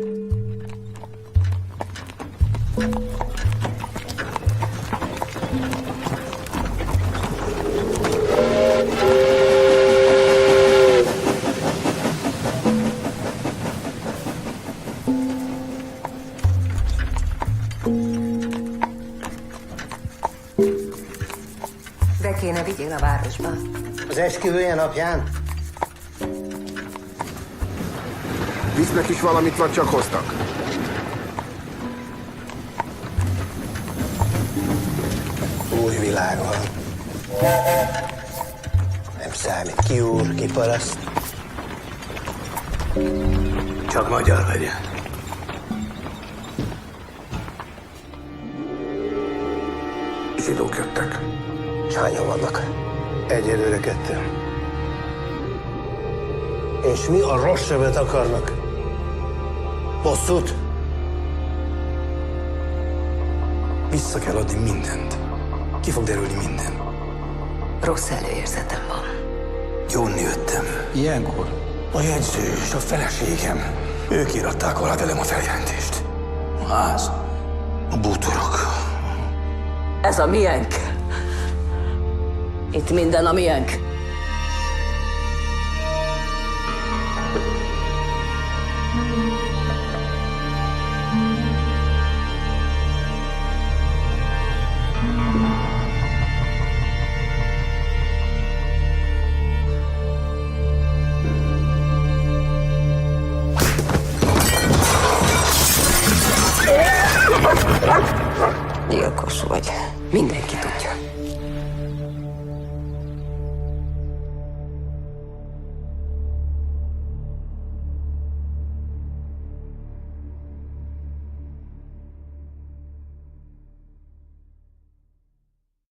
Be kéne vigyél a városba. Az esküvője napján? Visznek is valamit, vagy csak hoztak? Új világ van. Nem számít ki úr, ki paraszt. Csak magyar legyen. Zsidók jöttek. Hányan vannak? Egyelőre ketten. És mi a rossz sebet akarnak? Bosszút? Vissza kell adni mindent. Ki fog derülni minden. Rossz előérzetem van. Jonni jöttem. Ilyenkor a jegyző és a feleségem. Ők íratták alá velem a feljelentést. A ház, a bútorok. Ez a miénk. Itt minden a miénk.